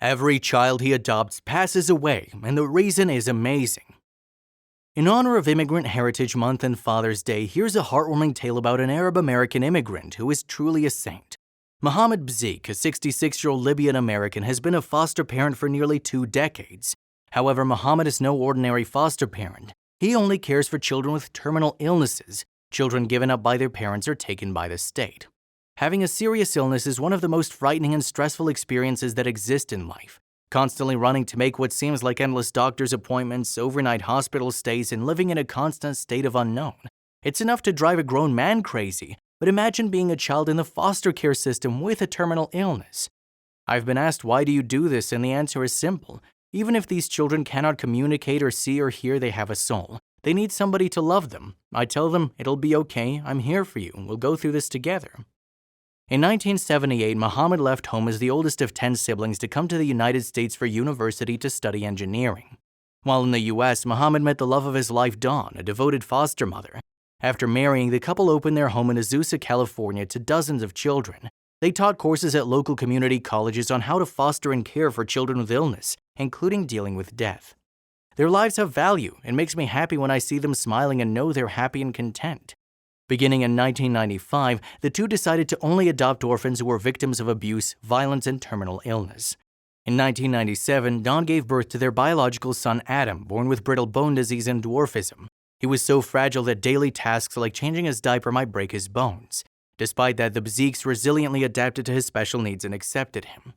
Every child he adopts passes away, and the reason is amazing. In honor of Immigrant Heritage Month and Father's Day, here's a heartwarming tale about an Arab-American immigrant who is truly a saint. Mohammed Bzik, a 66-year-old Libyan American, has been a foster parent for nearly 2 decades. However, Mohammed is no ordinary foster parent. He only cares for children with terminal illnesses, children given up by their parents or taken by the state. Having a serious illness is one of the most frightening and stressful experiences that exist in life. Constantly running to make what seems like endless doctor's appointments, overnight hospital stays, and living in a constant state of unknown. It's enough to drive a grown man crazy, but imagine being a child in the foster care system with a terminal illness. I've been asked, why do you do this? And the answer is simple. Even if these children cannot communicate or see or hear, they have a soul. They need somebody to love them. I tell them, it'll be okay, I'm here for you, we'll go through this together. In 1978, Mohammed left home as the oldest of 10 siblings to come to the United States for university to study engineering. While in the US, Mohammed met the love of his life, Dawn, a devoted foster mother. After marrying, the couple opened their home in Azusa, California to dozens of children. They taught courses at local community colleges on how to foster and care for children with illness, including dealing with death. Their lives have value. It makes me happy when I see them smiling and know they're happy and content. Beginning in 1995, the two decided to only adopt orphans who were victims of abuse, violence, and terminal illness. In 1997, Dawn gave birth to their biological son Adam, born with brittle bone disease and dwarfism. He was so fragile that daily tasks like changing his diaper might break his bones. Despite that, the Bziks resiliently adapted to his special needs and accepted him.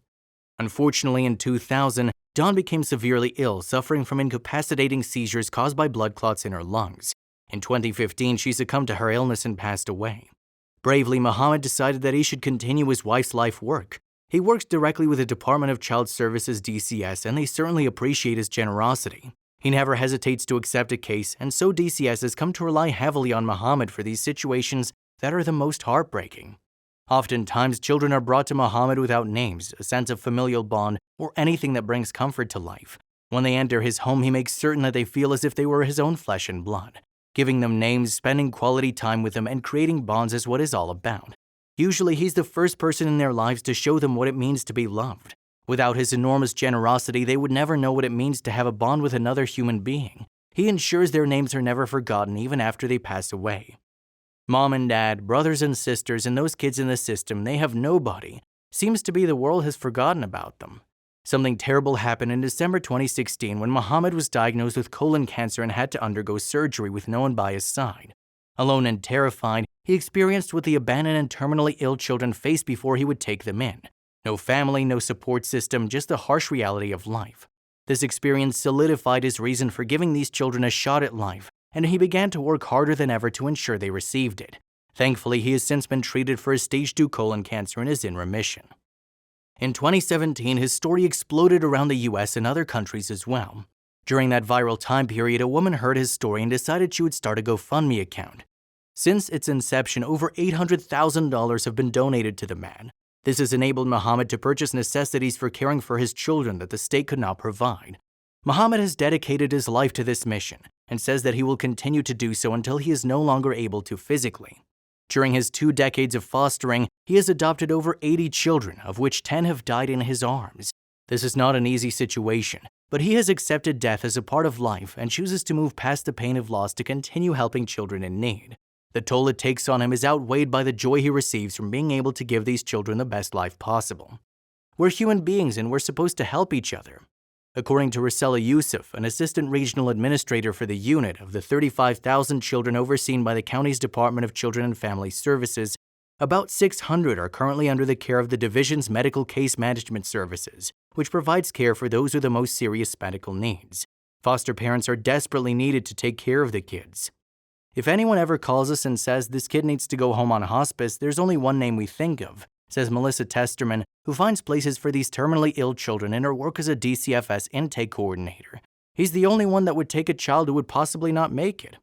Unfortunately, in 2000, Dawn became severely ill, suffering from incapacitating seizures caused by blood clots in her lungs. In 2015, she succumbed to her illness and passed away. Bravely, Mohammed decided that he should continue his wife's life work. He works directly with the Department of Child Services DCS, and they certainly appreciate his generosity. He never hesitates to accept a case, and so DCS has come to rely heavily on Mohammed for these situations that are the most heartbreaking. Oftentimes, children are brought to Mohammed without names, a sense of familial bond, or anything that brings comfort to life. When they enter his home, he makes certain that they feel as if they were his own flesh and blood. Giving them names, spending quality time with them, and creating bonds is what it's all about. Usually, he's the first person in their lives to show them what it means to be loved. Without his enormous generosity, they would never know what it means to have a bond with another human being. He ensures their names are never forgotten even after they pass away. Mom and dad, brothers and sisters, and those kids in the system, they have nobody. Seems to be the world has forgotten about them. Something terrible happened in December 2016 when Mohammed was diagnosed with colon cancer and had to undergo surgery with no one by his side. Alone and terrified, he experienced what the abandoned and terminally ill children face before he would take them in. No family, no support system, just the harsh reality of life. This experience solidified his reason for giving these children a shot at life, and he began to work harder than ever to ensure they received it. Thankfully, he has since been treated for his stage 2 colon cancer and is in remission. In 2017, his story exploded around the US and other countries as well. During that viral time period, a woman heard his story and decided she would start a GoFundMe account. Since its inception, over $800,000 have been donated to the man. This has enabled Mohammed to purchase necessities for caring for his children that the state could not provide. Mohammed has dedicated his life to this mission and says that he will continue to do so until he is no longer able to physically. During his 2 decades of fostering, he has adopted over 80 children, of which 10 have died in his arms. This is not an easy situation, but he has accepted death as a part of life and chooses to move past the pain of loss to continue helping children in need. The toll it takes on him is outweighed by the joy he receives from being able to give these children the best life possible. We're human beings and we're supposed to help each other. According to Rasela Yusuf, an assistant regional administrator for the unit of the 35,000 children overseen by the county's Department of Children and Family Services, about 600 are currently under the care of the division's Medical Case Management Services, which provides care for those with the most serious medical needs. Foster parents are desperately needed to take care of the kids. If anyone ever calls us and says this kid needs to go home on hospice, there's only one name we think of, says Melissa Testerman, who finds places for these terminally ill children in her work as a DCFS intake coordinator. He's the only one that would take a child who would possibly not make it.